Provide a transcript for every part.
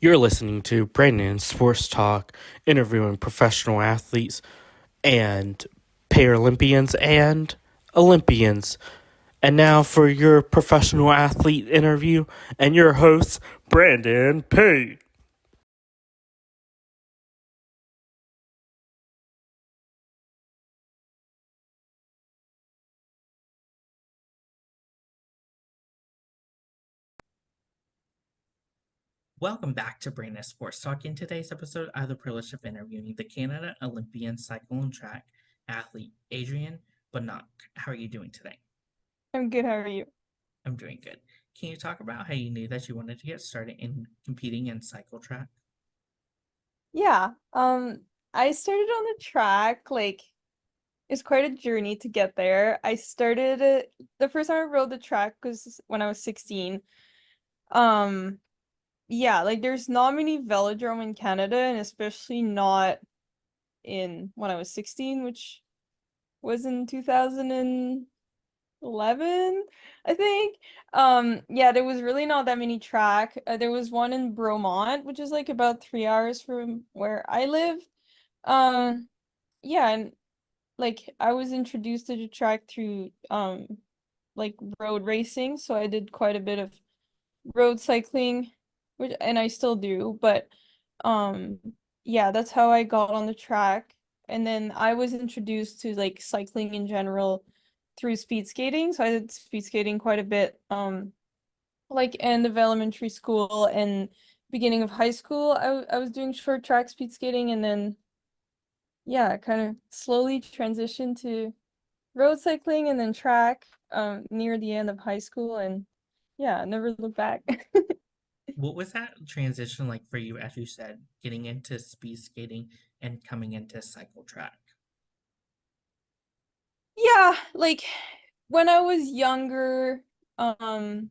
You're listening to Brandon Sports Talk, interviewing professional athletes and Paralympians and Olympians. And now for your professional athlete interview and your host, Brandon P. Welcome back to Brain Sports Talk. In today's episode, I have the privilege of interviewing the Canada Olympian cycle and track athlete Adrienne Bonhomme. How are you doing today? I'm good. How are you? I'm doing good. Can you talk about how you knew that you wanted to get started in competing in cycle track? Yeah. I started on the track, it's quite a journey to get there. I started the first time I rode the track was when I was 16. Um, yeah, there's not many velodrome in Canada, and especially not in when I was 16, which was in 2011, I think. Yeah, there was really not that many track. There was one in Bromont, which is like about 3 hours from where I live. Um, yeah, and I was introduced to the track through road racing, so I did quite a bit of road cycling, which and I still do, but um yeah, that's how I got on the track. And then I was introduced to like cycling in general through speed skating. So I did speed skating quite a bit like end of elementary school and beginning of high school. I was doing short track speed skating, and then yeah, kind of slowly transitioned to road cycling and then track near the end of high school, and yeah, never looked back. What was that transition like for you, as you said, getting into speed skating and coming into cycle track? Yeah, like when I was younger, um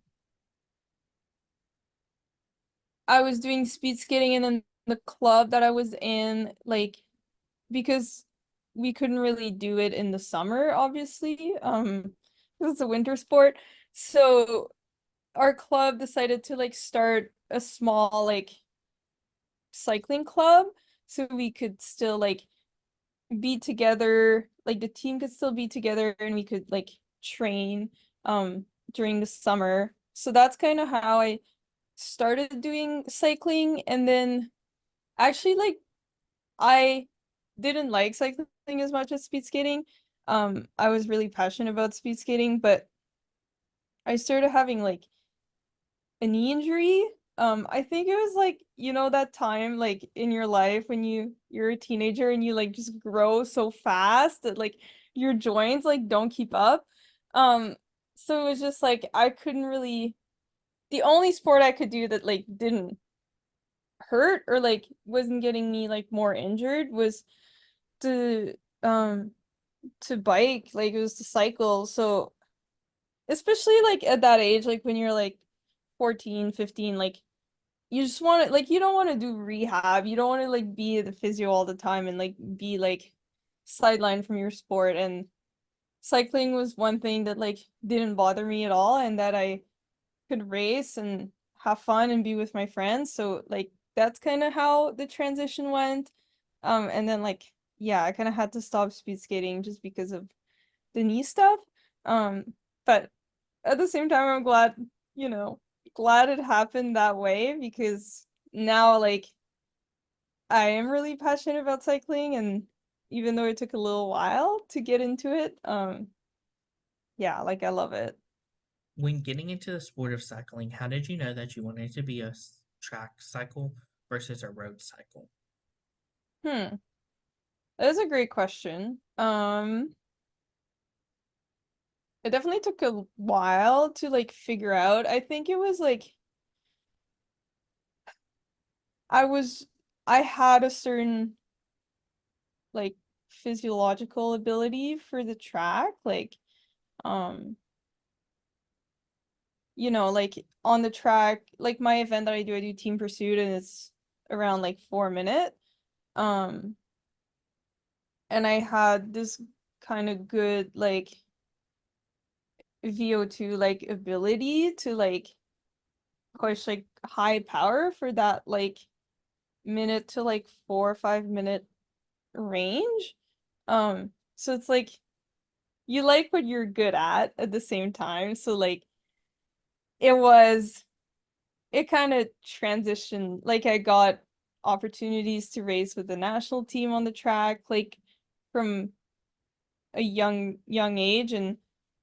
I was doing speed skating, and then the club that I was in, because we couldn't really do it in the summer, obviously. It's a winter sport. So our club decided to start a small cycling club so we could still be together, like the team could still be together, and we could train during the summer. So that's kind of how I started doing cycling. And then actually I didn't like cycling as much as speed skating. I was really passionate about speed skating, but I started having a knee injury. I think it was that time in your life when you're a teenager and you just grow so fast that your joints don't keep up. Um, so it was just I couldn't really, the only sport I could do that didn't hurt or wasn't getting me more injured was to um to bike. Like it was to cycle. So especially at that age, when you're 14, 15, you just want to you don't want to do rehab. You don't want to be at the physio all the time and be sidelined from your sport. And cycling was one thing that didn't bother me at all, and that I could race and have fun and be with my friends. So that's kind of how the transition went. And then yeah, I kind of had to stop speed skating just because of the knee stuff. But at the same time, I'm glad, you know, glad it happened that way, because now I am really passionate about cycling. And even though it took a little while to get into it, yeah, I love it. When getting into the sport of cycling, how did you know that you wanted to be a track cycle versus a road cycle? Hmm. That is a great question. It definitely took a while to figure out. I think it was I was I had a certain like physiological ability for the track. Um, on the track, my event that I do team pursuit, and it's around 4 minute. Um, and I had this kind of good VO2 ability to push like high power for that like minute to like 4 or 5 minute range. So it's like you like what you're good at the same time. So like it was it kind of transitioned. Like I got opportunities to race with the national team on the track, like from a young age, and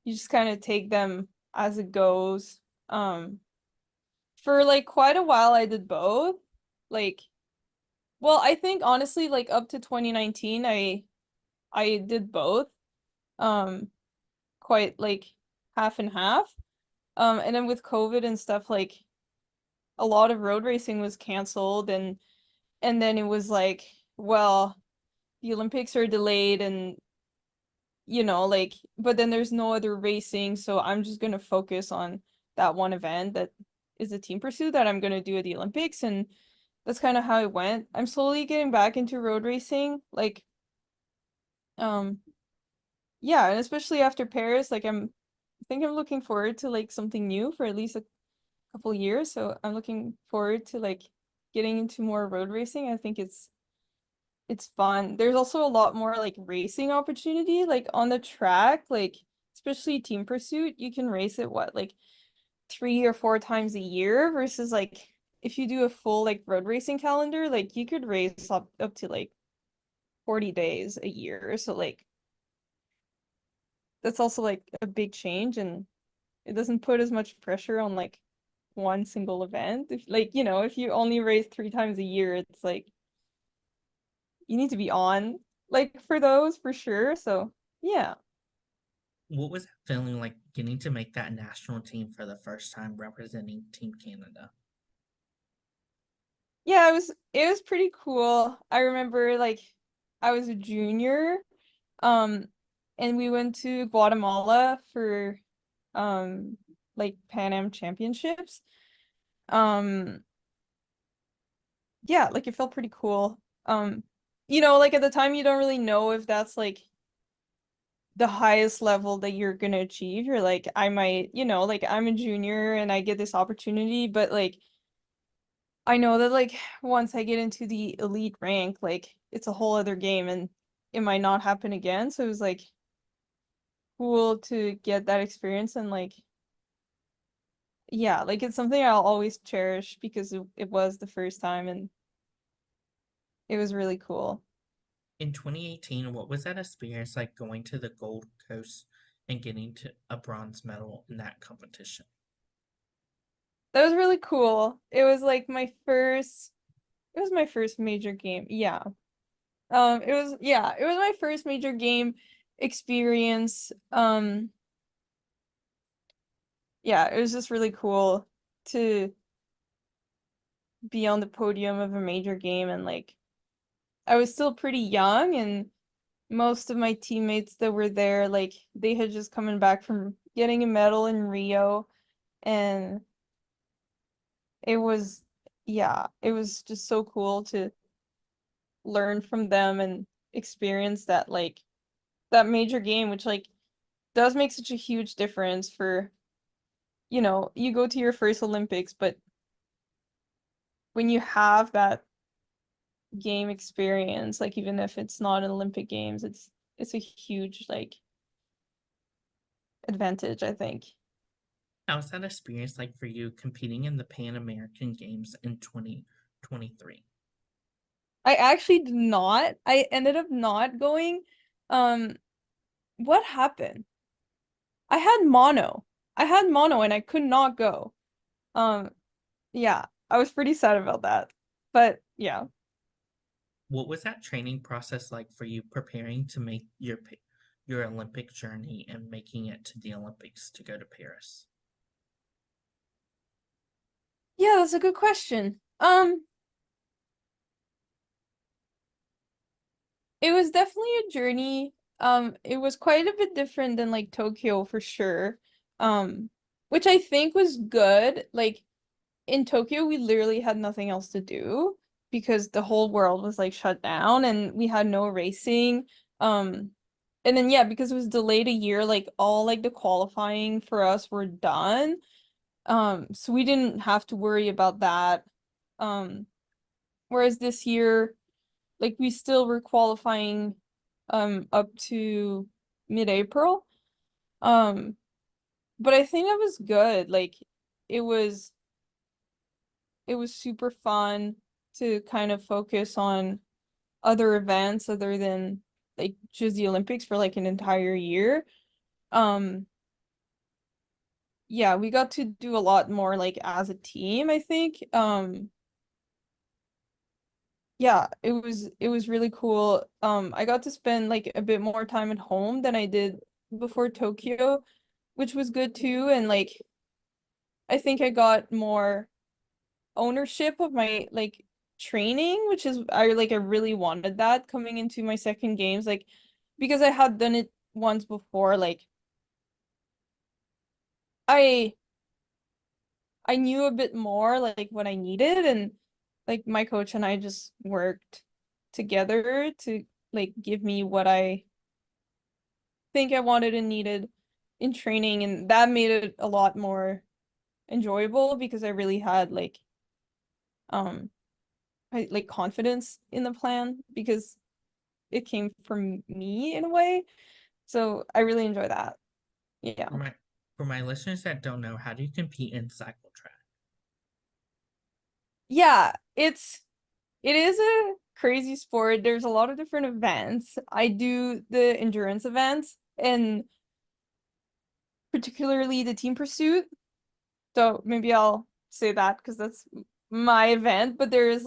you just kind of take them as it goes. For like quite a while I did both. Like, well, I think honestly, like up to 2019, I did both. Um, quite like half and half. And then with COVID and stuff, like a lot of road racing was canceled, and then it was like, well, the Olympics are delayed, and like, but then there's no other racing, so I'm just gonna focus on that one event that is a team pursuit that I'm gonna do at the Olympics, and that's kind of how it went. I'm slowly getting back into road racing, like, um, yeah, and especially after Paris, like I think I'm looking forward to like something new for at least a couple years, so I'm looking forward to like getting into more road racing. I think it's fun. There's also a lot more like racing opportunity, like on the track, like especially team pursuit, you can race it what, like 3 or 4 times a year versus like if you do a full like road racing calendar, like you could race up to like 40 days a year. So like that's also like a big change, and it doesn't put as much pressure on like one single event. If like, if you only race 3 times a year, it's like you need to be on like for those for sure. So yeah. What was that feeling like getting to make that national team for the first time representing Team Canada? Yeah, it was pretty cool. I remember like I was a junior, um, and we went to Guatemala for like Pan Am Championships. Um, yeah, like it felt pretty cool. Like at the time you don't really know if that's like the highest level that you're gonna achieve. You're like, I might, like I'm a junior and I get this opportunity, but like I know that like once I get into the elite rank, like it's a whole other game and it might not happen again. So it was like cool to get that experience, and like yeah, like it's something I'll always cherish because it was the first time and it was really cool. In 2018, what was that experience like going to the Gold Coast and getting to a bronze medal in that competition? That was really cool. It was my first major game. Yeah. It was my first major game experience. Yeah, it was just really cool to be on the podium of a major game, and like I was still pretty young, and most of my teammates that were there, like they had just coming back from getting a medal in Rio, and it was it was just so cool to learn from them and experience that like that major game, which like does make such a huge difference for, you go to your first Olympics, but when you have that game experience, like even if it's not an Olympic Games, it's a huge like advantage, I think. How's that experience like for you competing in the Pan American Games in 2023? I actually did not. I ended up not going. Um, what happened? I had mono. I had mono and I could not go. Um, yeah, I was pretty sad about that. But yeah. What was that training process like for you preparing to make your Olympic journey and making it to the Olympics to go to Paris? Yeah, that's a good question. It was definitely a journey. It was quite a bit different than like Tokyo for sure. Um, which I think was good. Like in Tokyo, we literally had nothing else to do because the whole world was like shut down and we had no racing. Um, and then yeah, because it was delayed a year, like all like the qualifying for us were done. So we didn't have to worry about that. Um, whereas this year, like we still were qualifying up to mid-April. Um, but I think that was good. Like it was it was super fun to kind of focus on other events other than like just the Olympics for like an entire year. Um, yeah, we got to do a lot more like as a team, I think. Yeah, it was really cool. I got to spend like a bit more time at home than I did before Tokyo, which was good too. And like I think I got more ownership of my like training, which is I really wanted that coming into my second games, like because I had done it once before, like I I knew a bit more like what I needed, and like my coach and I just worked together to like give me what I think I wanted and needed in training, and that made it a lot more enjoyable because I really had um like confidence in the plan because it came from me in a way. So I really enjoy that. Yeah. For my listeners that don't know, how do you compete in cycle track? Yeah, it is a crazy sport. There's a lot of different events. I do the endurance events and particularly the team pursuit. So maybe I'll say that because that's my event, but there's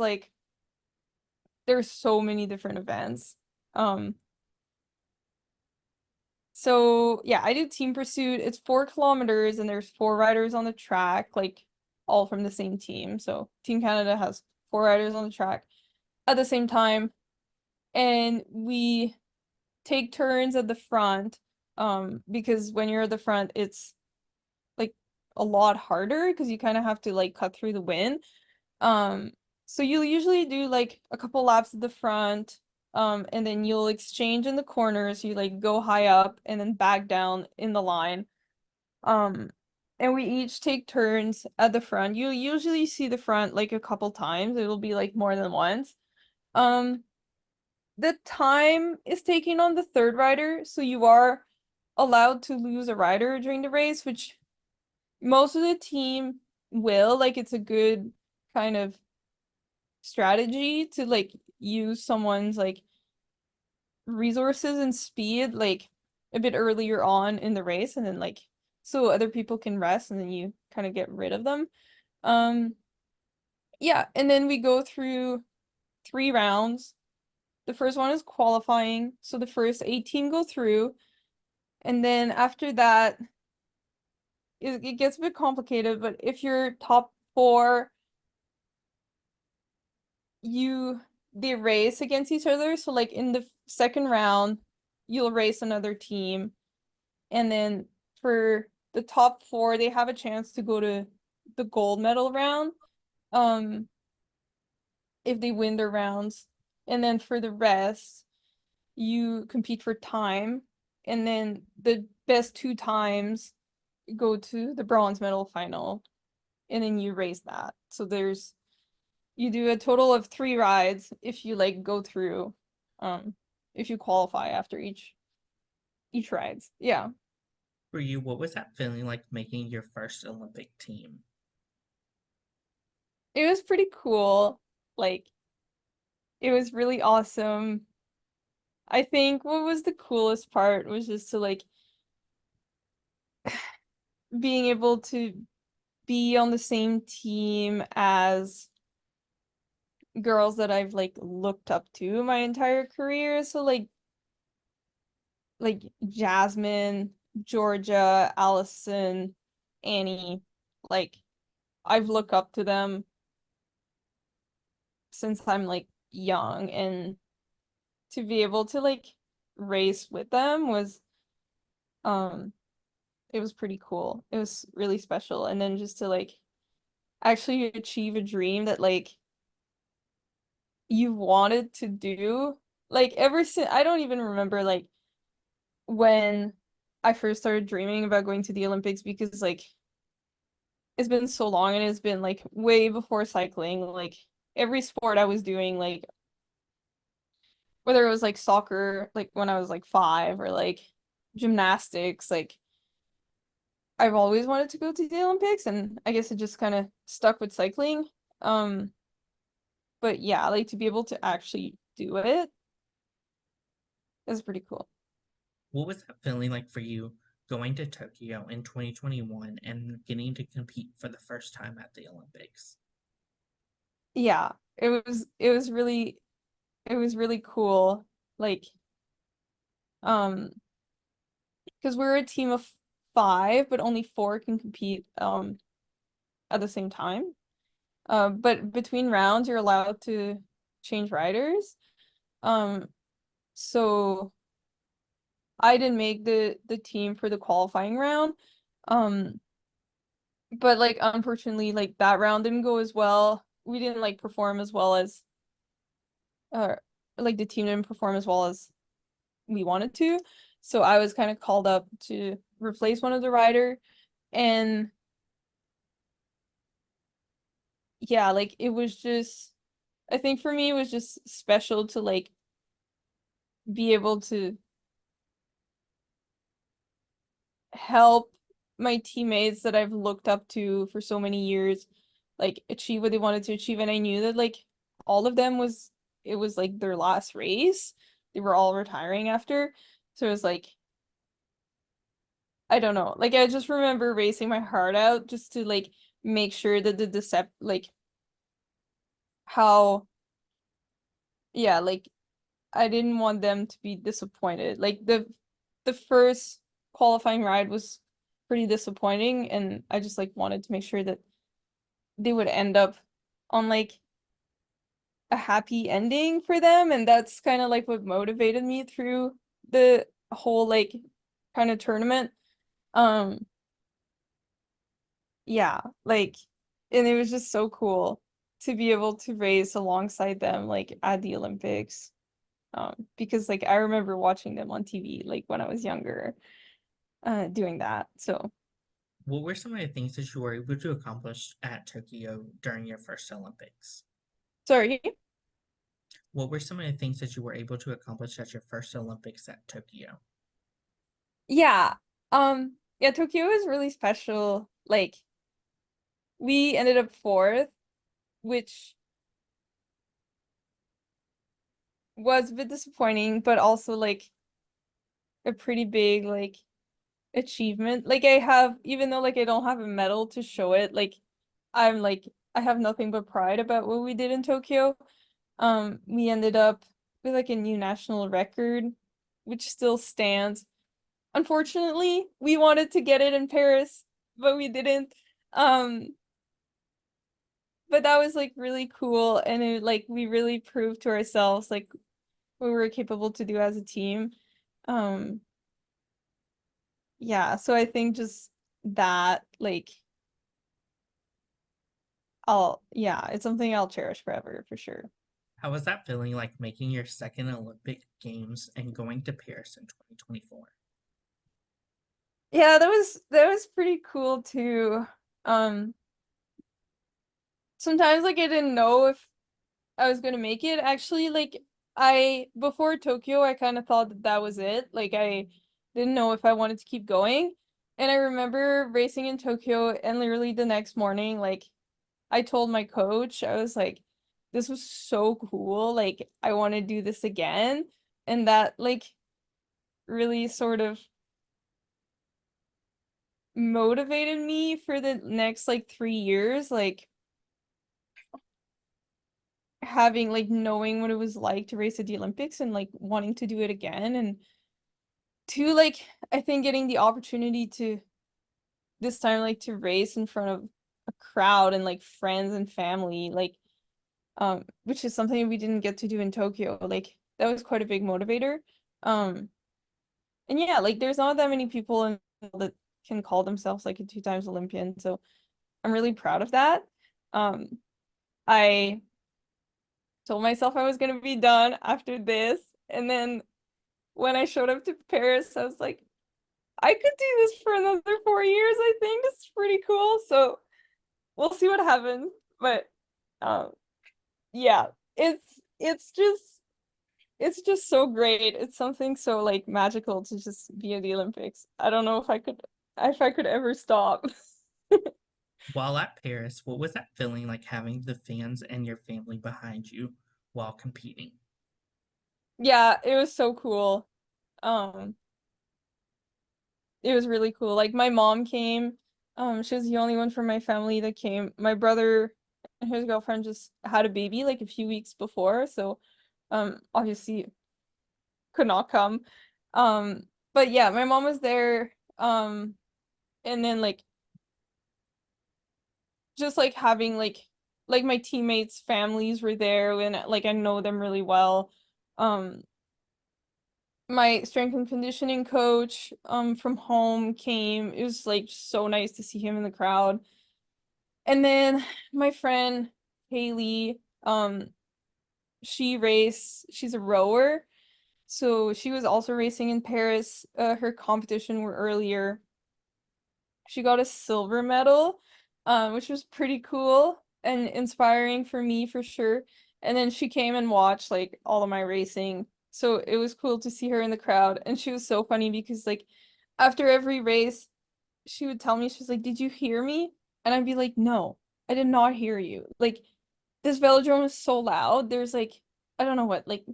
so many different events. Um So yeah, I do team pursuit. It's 4 kilometers and there's 4 riders on the track, like all from the same team. So Team Canada has 4 riders on the track at the same time. And we take turns at the front. Because when you're at the front, it's like a lot harder because you kind of have to like cut through the wind. Um, so you'll usually do like a couple laps at the front, and then you'll exchange in the corners. You like go high up and then back down in the line. Um, and we each take turns at the front. You'll usually see the front like a couple times. It'll be like more than once. Um, the time is taken on the third rider, so you are allowed to lose a rider during the race, which most of the team will. Like it's a good kind of strategy to like use someone's like resources and speed like a bit earlier on in the race and then like so other people can rest and then you kind of get rid of them. Um yeah, and then we go through 3 rounds. The first one is qualifying, so the first 18 go through, and then after that it gets a bit complicated, but if you're top 4, you they race against each other. So like in the second round, you'll race another team, and then for the top 4, they have a chance to go to the gold medal round, um, if they win their rounds. And then for the rest, you compete for time, and then the best 2 times go to the bronze medal final, and then you race that. So you do a total of 3 rides if you like go through, um, if you qualify after each rides. Yeah. For you, what was that feeling like making your first Olympic team? It was pretty cool. Like it was really awesome. I think what was the coolest part was just to like being able to be on the same team as girls that I've like looked up to my entire career. So like Jasmine, Georgia, Allison, Annie, like I've looked up to them since I'm like young, and to be able to like race with them was um it was pretty cool. It was really special. And then just to like actually achieve a dream that like you wanted to do like ever since I don't even remember like when I first started dreaming about going to the Olympics because like it's been so long and it's been like way before cycling. Like every sport I was doing, like whether it was like soccer, like when I was like 5 or like gymnastics, like I've always wanted to go to the Olympics and I guess it just kind of stuck with cycling. Um, but yeah, like to be able to actually do it is pretty cool. What was that feeling like for you going to Tokyo in 2021 and getting to compete for the first time at the Olympics? Yeah, it was really cool. Like, um, because we're a team of 5, but only 4 can compete at the same time. But between rounds, you're allowed to change riders. Um, so I didn't make the team for the qualifying round. Um, but like unfortunately, like that round didn't go as well. We didn't like perform as well as uh like the team didn't perform as well as we wanted to. So I was kind of called up to replace one of the rider and yeah, like it was just I think for me it was just special to like be able to help my teammates that I've looked up to for so many years like achieve what they wanted to achieve and I knew that like all of them was it was like their last race. They were all retiring after. So it was like I don't know. Like I just remember racing my heart out just to like make sure that the decept like how yeah, like I didn't want them to be disappointed. Like the first qualifying ride was pretty disappointing and I just like wanted to make sure that they would end up on like a happy ending for them and that's kind of like what motivated me through the whole like kind of tournament. Um yeah, like and it was just so cool to be able to race alongside them like at the Olympics. Because like I remember watching them on TV like when I was younger, doing that. So What were some of the things that you were able to accomplish at Tokyo during your first Olympics? sorry. What were some of the things that you were able to accomplish at your first Olympics at Tokyo? Yeah. Yeah, Tokyo is really special. Like we ended up 4th, which was a bit disappointing, but also like a pretty big like achievement. Like I have, even though like I don't have a medal to show it, like I'm like I have nothing but pride about what we did in Tokyo. We ended up with like a new national record, which still stands. Unfortunately, we wanted to get it in Paris, but we didn't. Um, but that was like really cool and it like we really proved to ourselves like what we were capable to do as a team. Um, yeah, so I think just that like yeah, it's something I'll cherish forever for sure. How was that feeling like making your second Olympic Games and going to Paris in 2024? Yeah, that was pretty cool too. Um, sometimes like I didn't know if I was gonna make it. Actually, like I before Tokyo, I kind of thought that that was it. Like I didn't know if I wanted to keep going. And I remember racing in Tokyo and literally the next morning, like I told my coach, I was like, this was so cool. Like I want to do this again. And that like really sort of motivated me for the next like 3 years, like having like knowing what it was like to race at the Olympics and like wanting to do it again and to like I think getting the opportunity to this time like to race in front of a crowd and like friends and family like which is something we didn't get to do in Tokyo. Like that was quite a big motivator. Um and yeah, like there's not that many people in that can call themselves like a 2 times Olympian. So I'm really proud of that. Um I told myself I was gonna be done after this. And then when I showed up to Paris, I was like, I could do this for another 4 years, I think. This is pretty cool. So we'll see what happens. But um yeah, it's just so great. It's something so like magical to just be at the Olympics. I don't know if I could ever stop. While at Paris, what was that feeling like having the fans and your family behind you while competing? Yeah, it was so cool. Um, it was really cool. Like my mom came. She was the only one from my family that came. My brother and his girlfriend just had a baby like a few weeks before, so obviously could not come. Um, but yeah, my mom was there. And then like just like having like my teammates' families were there and like I know them really well. Um, my strength and conditioning coach from home came. It was like so nice to see him in the crowd. And then my friend Haley, she's a rower. So she was also racing in Paris. Her competition were earlier. She got a silver medal, which was pretty cool and inspiring for me for sure. And then she came and watched like all of my racing. So it was cool to see her in the crowd. And she was so funny because like after every race, she would tell me, she was like, "Did you hear me?" And I'd be like, "No, I did not hear you." Like this velodrome is so loud. There's like, I don't know what, like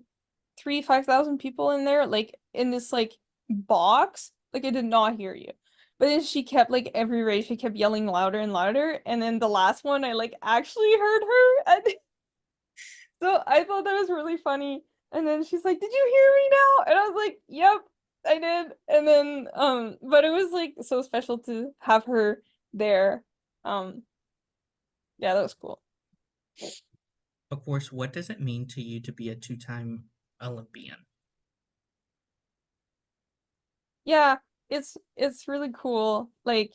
5,000 people in there, like in this like box. Like I did not hear you. But then she kept like every race, she kept yelling louder and louder. And then the last one, I like actually heard her. And so I thought that was really funny. And then she's like, "Did you hear me now?" And I was like, "Yep, I did." And then but it was like so special to have her there. Um, yeah, that was cool. Of course, what does it mean to you to be a two-time Olympian? Yeah, it's really cool. Like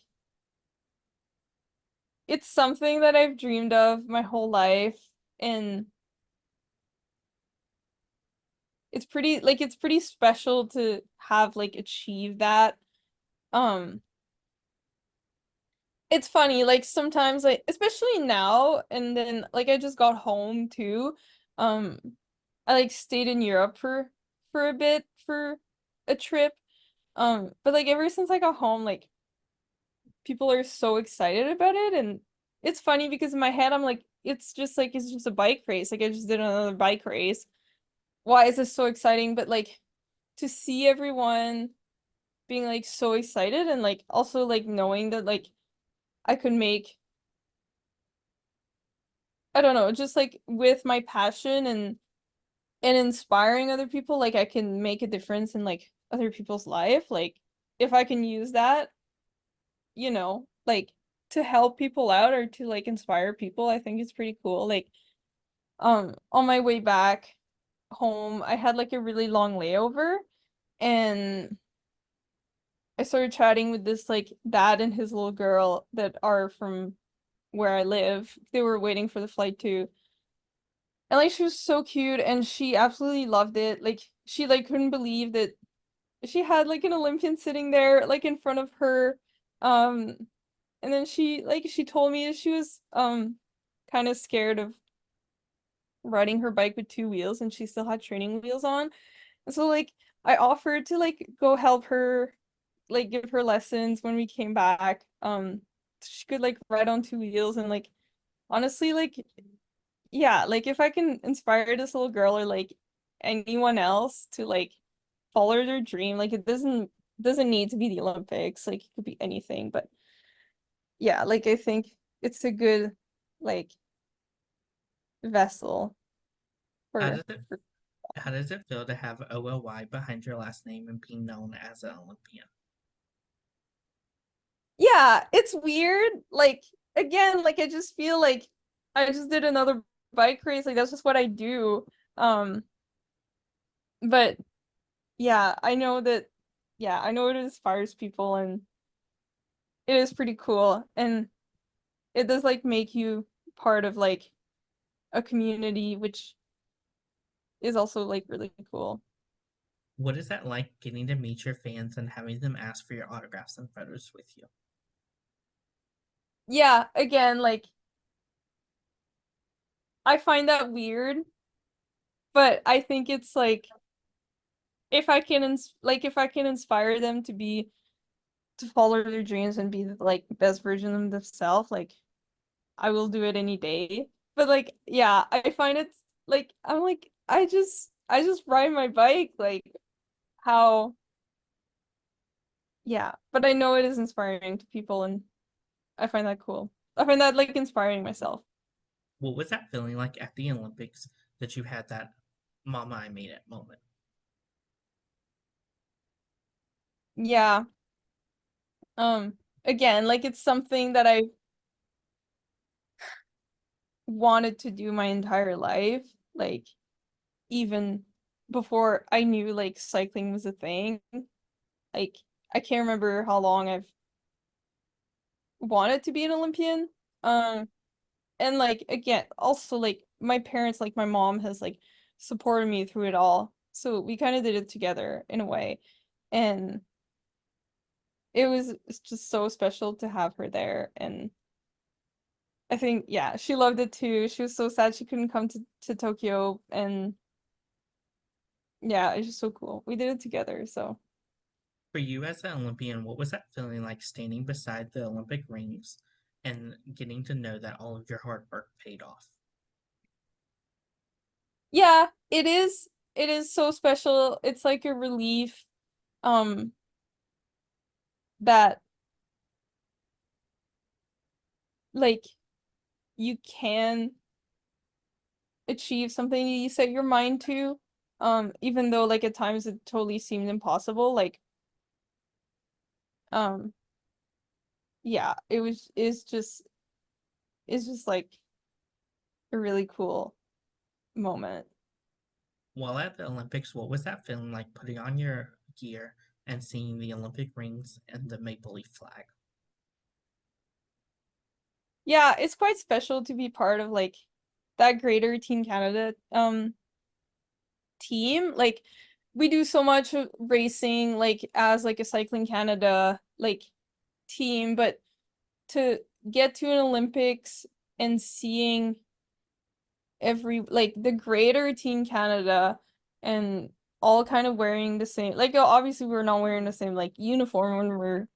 it's something that I've dreamed of my whole life, and it's pretty special to have like achieved that. Um, it's funny, like sometimes like especially now, and then like I just got home too. Um, I like stayed in Europe for a bit for a trip. But like ever since I got home, like people are so excited about it, and it's funny because in my head I'm like it's just a bike race. Like I just did another bike race. Why is this so exciting? But like to see everyone being like so excited and like also like knowing that like I could make, I don't know, just like with my passion and inspiring other people, like I can make a difference in like other people's life. Like if I can use that, like to help people out or to like inspire people, I think it's pretty cool. Like on my way back home, I had like a really long layover and I started chatting with this like dad and his little girl that are from where I live. They were waiting for the flight too. And like she was so cute and she absolutely loved it. Like she like couldn't believe that she had like an Olympian sitting there like in front of her. Um and then she told me she was kind of scared of riding her bike with two wheels and she still had training wheels on. And so like I offered to like go help her like give her lessons when we came back. She could like ride on two wheels and like honestly like yeah, like if I can inspire this little girl or like anyone else to like follow their dream, like it doesn't need to be the Olympics, like it could be anything, but yeah, like I think it's a good like vessel How does it for how does it feel to have OLY behind your last name and being known as an Olympian? yeah, it's weird. Like again, like I just feel like I just did another bike race, like that's just what I do. Um, but yeah, I know it inspires people and it is pretty cool and it does like make you part of like a community, which is also like really cool. What is that like getting to meet your fans and having them ask for your autographs and photos with you? yeah, again, like I find that weird, but I think it's like if I can if I can inspire them to be to follow their dreams and be the like best version of themselves, like I will do it any day. But like yeah, I find it's like I'm like I just ride my bike like how yeah, but I know it is inspiring to people and I find that cool. I find that like inspiring myself. What was that feeling like at the Olympics that you had that "Mama, I made it" moment? Yeah. Again, like it's something that I wanted to do my entire life, like even before I knew like cycling was a thing. Like I can't remember how long I've wanted to be an Olympian. Um, and like again, also like my parents, like my mom has like supported me through it all. So we kind of did it together in a way. And it's just so special to have her there. And I think, yeah, she loved it too. She was so sad she couldn't come to Tokyo. And yeah, it's just so cool. We did it together. So For you as an Olympian, what was that feeling like standing beside the Olympic rings and getting to know that all of your hard work paid off? yeah, it is. It is so special. It's like a relief, um, that like you can achieve something you set your mind to. Even though like at times it totally seemed impossible. Like, um, yeah, it's just like a really cool moment. While at the Olympics, what was that feeling like putting on your gear and seeing the Olympic rings and the maple leaf flag? Yeah, it's quite special to be part of like that Greater Team Canada team. Like we do so much of racing like as like a Cycling Canada like team, but to get to an Olympics and seeing every like the Greater Team Canada and all kind of wearing the same like obviously we're not wearing the same like uniform when we're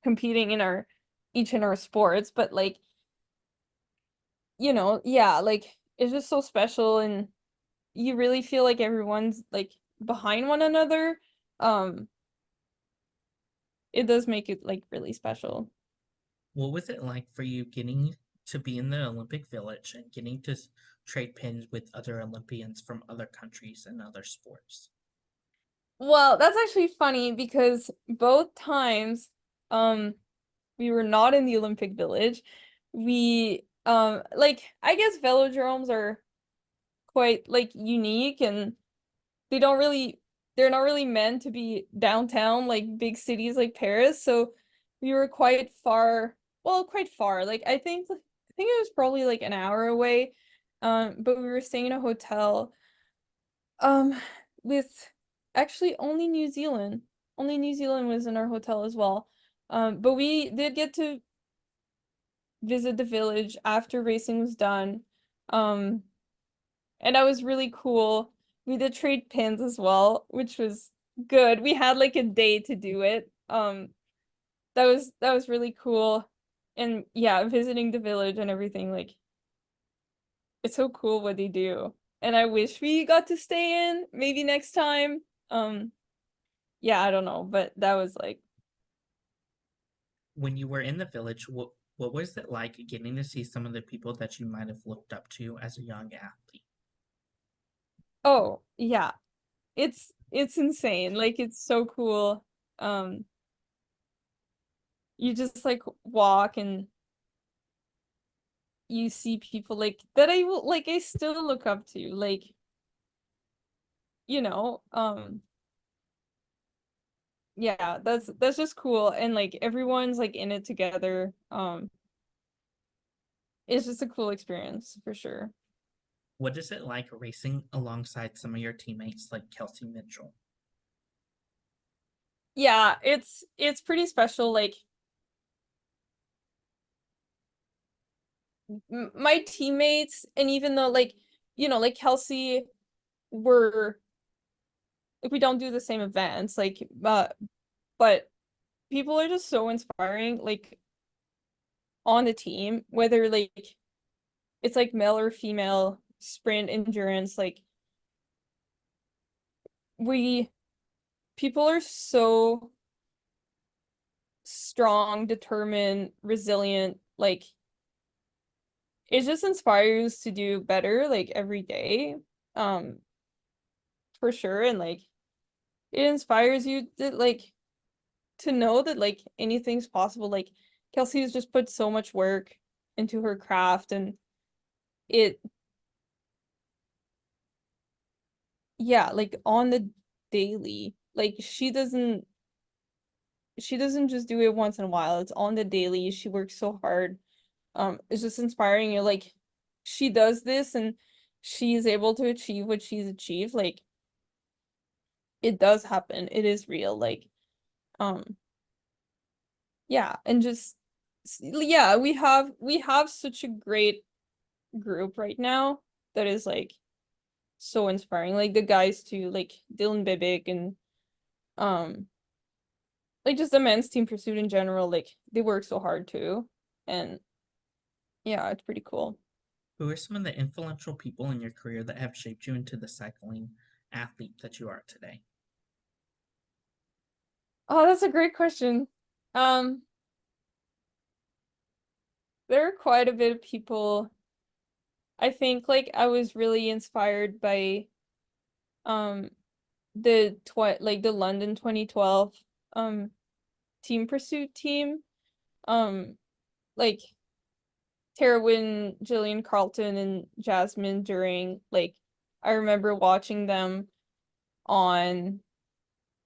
competing in our each in our sports, but like yeah, like it's just so special and you really feel like everyone's like behind one another. Um, it does make it like really special. What was it like for you getting to be in the Olympic Village and getting to trade pins with other Olympians from other countries and other sports? Well, that's actually funny because both times um we were not in the Olympic Village. We like I guess velodromes are quite like unique and they don't really they're not really meant to be downtown like big cities like Paris. So we were quite far, well, quite far. Like I think it was probably like an hour away. But we were staying in a hotel um with actually only New Zealand. Only New Zealand was in our hotel as well. But we did get to visit the village after racing was done. Um and that was really cool. We did trade pins as well, which was good. We had like a day to do it. That was really cool. And yeah, visiting the village and everything, like it's so cool what they do. And I wish we got to stay in maybe next time. Um, yeah, I don't know, but that was like, When you were in the village, what was it like getting to see some of the people that you might have looked up to as a young athlete? oh, yeah. It's insane. Like it's so cool. Um, you just like walk and you see people like that I will like I still look up to. Like, you know, yeah, that's just cool. And like everyone's like in it together. It's just a cool experience for sure. What is it like racing alongside some of your teammates like Kelsey Mitchell? Yeah, it's pretty special. Like my teammates, and even though like, like Kelsey, we're like we don't do the same events, like but people are just so inspiring, like on the team, whether like it's like male or female, sprint, endurance, like we people are so strong, determined, resilient, like it just inspires to do better like every day. Um, for sure. And like it inspires you to know that like anything's possible. Like Kelsey's just put so much work into her craft, and it yeah, like on the daily. Like she doesn't just do it once in a while. It's on the daily. She works so hard. It's just inspiring. You're like, she does this and she's able to achieve what she's achieved. Like, it does happen. It is real. Like, um, yeah, and just yeah, we have such a great group right now that is like so inspiring. Like the guys too, like Dylan Bibick and um like just the men's team pursuit in general, like they work so hard too. And yeah, it's pretty cool. Who are some of the influential people in your career that have shaped you into the cycling athlete that you are today? Oh, that's a great question. Um, there are quite a bit of people. I think like I was really inspired by um the London 2012 um team pursuit team. Um like Tara Wynn, Jillian Carlton, and Jasmine during like I remember watching them on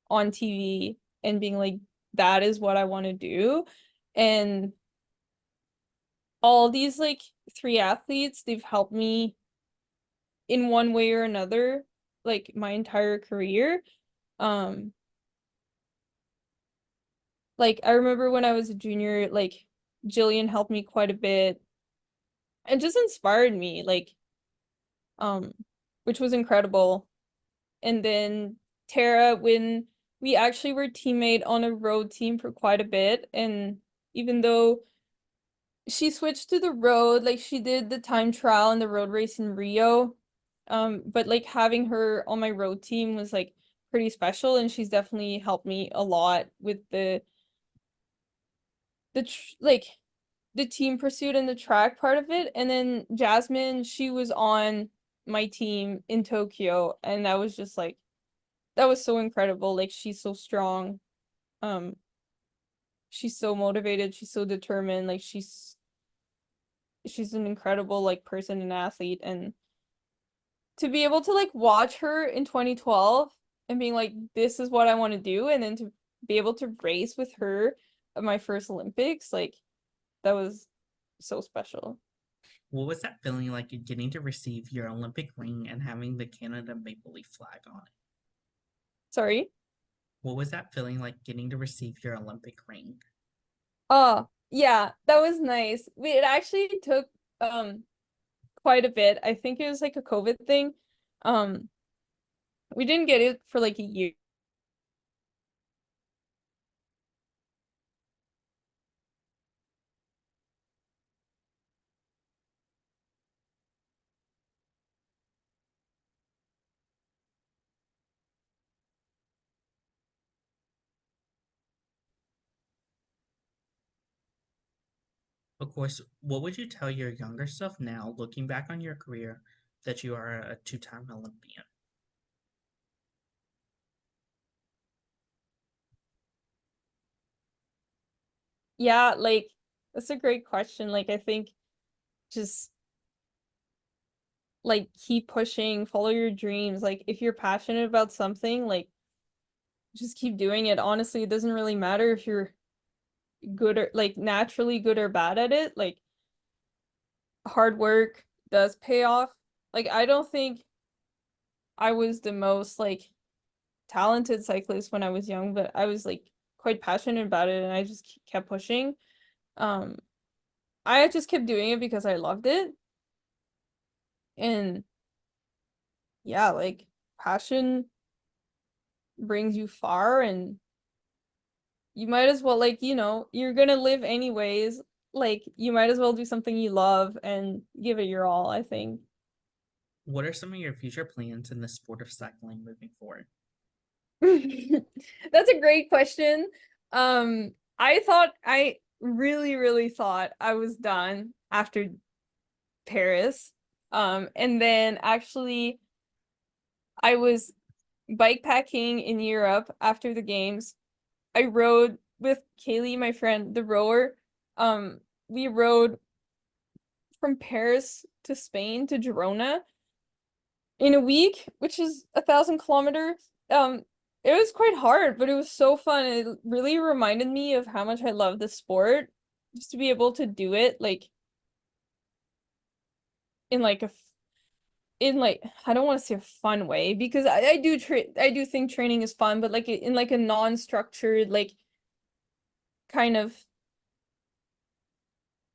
TV and being like, that is what I want to do. And all these like three athletes, they've helped me in one way or another, like my entire career. Um, like I remember when I was a junior, like Jillian helped me quite a bit and just inspired me, like, um, which was incredible. And then Tara, when we actually were teammate on a road team for quite a bit, and even though she switched to the road, like she did the time trial and the road race in Rio. But like having her on my road team was like pretty special, and she's definitely helped me a lot with like the team pursuit and the track part of it. And then Jasmine, she was on my team in Tokyo, and that was just like that was so incredible. Like she's so strong. Um, she's so motivated, she's so determined, like she's an incredible like person and athlete. And to be able to like watch her in 2012 and being like, this is what I want to do, and then to be able to race with her at my first Olympics, like that was so special. What was that feeling like getting to receive your Olympic ring and having the Canada Maple Leaf flag on it? Sorry. What was that feeling like getting to receive your Olympic ring? Oh, yeah, that was nice. It actually took um quite a bit. I think it was like a COVID thing. Um, we didn't get it for like a year. Of course, what would you tell your younger self now, looking back on your career, that you are a two-time Olympian? Yeah, like that's a great question. Like I think just like keep pushing, follow your dreams. Like if you're passionate about something, like just keep doing it. Honestly, it doesn't really matter if you're good or like naturally good or bad at it. Like hard work does pay off. Like I don't think I was the most like talented cyclist when I was young, but I was like quite passionate about it and I just kept pushing. Um I just kept doing it because I loved it. And yeah, like passion brings you far, and you might as well, like, you're gonna live anyways. Like you might as well do something you love and give it your all, I think. What are some of your future plans in the sport of cycling moving forward? That's a great question. I really, really thought I was done after Paris. And then actually I was bike packing in Europe after the games. I rode with Kaylee, my friend, the rower. We rode from Paris to Spain to Girona in a week, which is 1,000 kilometers. It was quite hard, but it was so fun. It really reminded me of how much I love the sport. Just to be able to do it like in like I don't want to say a fun way because I do think training is fun, but like in like a non-structured like kind of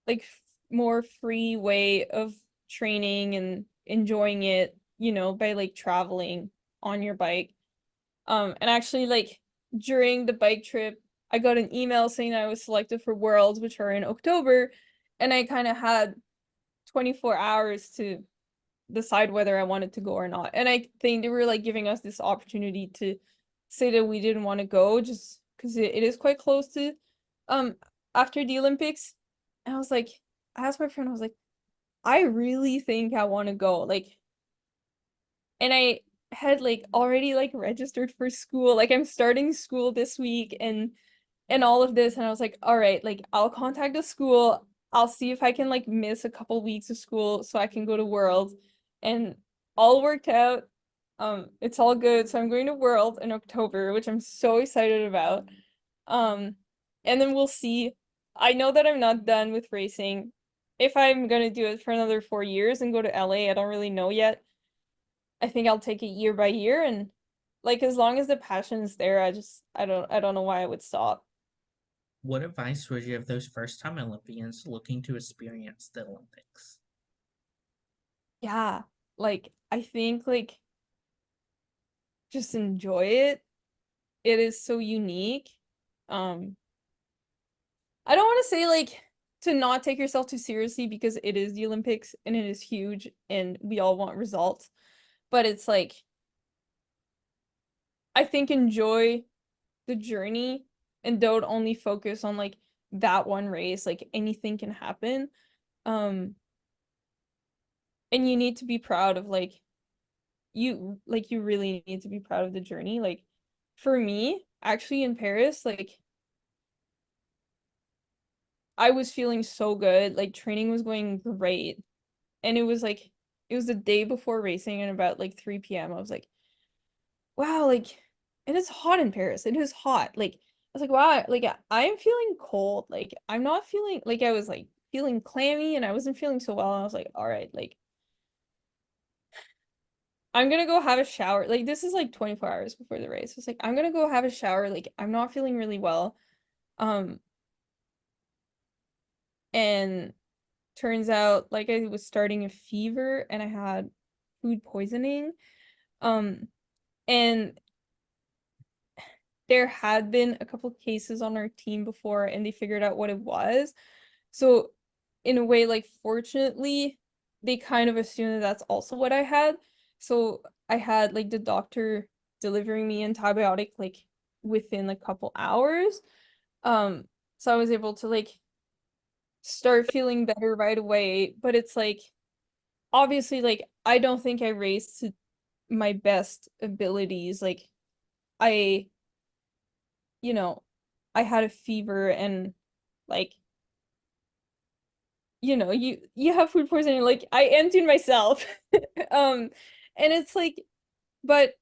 like more free way of training and enjoying it, by like traveling on your bike. And actually, like during the bike trip, I got an email saying I was selected for Worlds, which are in October, and I kind of had 24 hours to decide whether I wanted to go or not. And I think they were like giving us this opportunity to say that we didn't want to go just because it is quite close to um after the Olympics. And I was like, I asked my friend, I was like, I really think I want to go. Like, and I had like already like registered for school. Like I'm starting school this week and all of this, and I was like, all right, like I'll contact the school. I'll see if I can like miss a couple weeks of school so I can go to World. And all worked out. It's all good. So I'm going to World in October, which I'm so excited about. Um, and then we'll see. I know that I'm not done with racing. If I'm gonna do it for another 4 years and go to LA, I don't really know yet. I think I'll take it year by year, and like as long as the passion is there, I don't know why I would stop. What advice would you give those first time Olympians looking to experience the Olympics? Yeah, like I think like just enjoy it. It is so unique. Um, I don't want to say like to not take yourself too seriously because it is the Olympics and it is huge and we all want results, but it's like I think enjoy the journey and don't only focus on like that one race. Like anything can happen. Um, and you need to be proud of you really need to be proud of the journey. Like for me, actually in Paris, like I was feeling so good. Like training was going great. And it was the day before racing and about like 3 p.m. I was like, wow, like it is hot in Paris. It is hot. Like I was like, wow, like I'm feeling cold. Like I'm not feeling like I was like feeling clammy and I wasn't feeling so well. And I was like, all right, like I'm gonna go have a shower. Like this is like 24 hours before the race. It's like I'm gonna go have a shower. Like I'm not feeling really well. Um, and turns out like I was starting a fever and I had food poisoning. Um, and there had been a couple cases on our team before and they figured out what it was. So in a way, like fortunately, they kind of assumed that that's also what I had. So I had like the doctor delivering me antibiotic like within a couple hours. Um, so I was able to like start feeling better right away. But it's like obviously like I don't think I raced to my best abilities. Like I, you know, I had a fever and like you have food poisoning, like I emptied myself. um and it's like but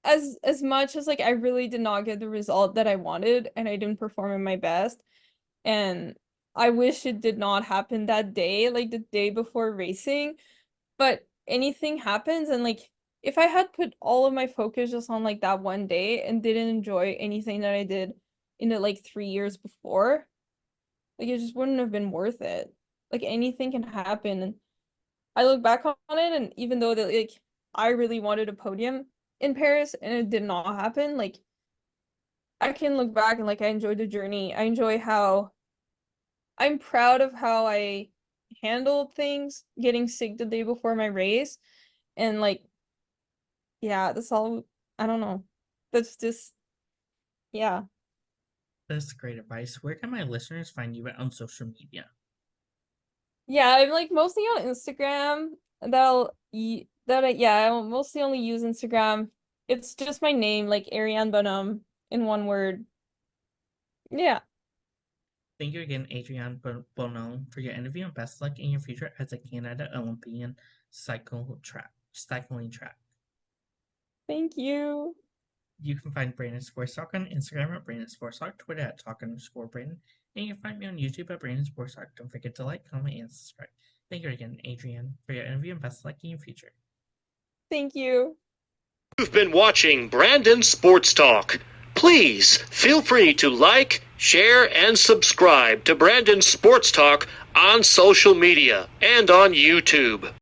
as much as like I really did not get the result that I wanted and I didn't perform at my best, and I wish it did not happen that day, like the day before racing, but anything happens, and like if I had put all of my focus just on like that one day and didn't enjoy anything that I did in the like 3 years before, Like it just wouldn't have been worth it. Like anything can happen. And I look back on it, and even though that like I really wanted a podium in Paris and it did not happen, like I can look back and like I enjoyed the journey. I enjoy how I'm proud of how I handled things, getting sick the day before my race, and like yeah, that's all. I don't know. That's just yeah. That's great advice. Where can my listeners find you on social media? Yeah, I'm like mostly on Instagram. I mostly only use Instagram. It's just my name, like Ariane Bonhomme in one word. Yeah. Thank you again, Adrienne Bonhomme, for your interview and best luck in your future as a Canada Olympian cycling track. Thank you. You can find Brandon Sports Talk on Instagram at Brandon Sports Talk, Twitter at Talk_Brandon, and you can find me on YouTube at Brandon Sports Talk. Don't forget to like, comment, and subscribe. Thank you again, Adrienne, for your interview and best luck in your future. Thank you. You've been watching Brandon Sports Talk. Please feel free to like, share, and subscribe to Brandon Sports Talk on social media and on YouTube.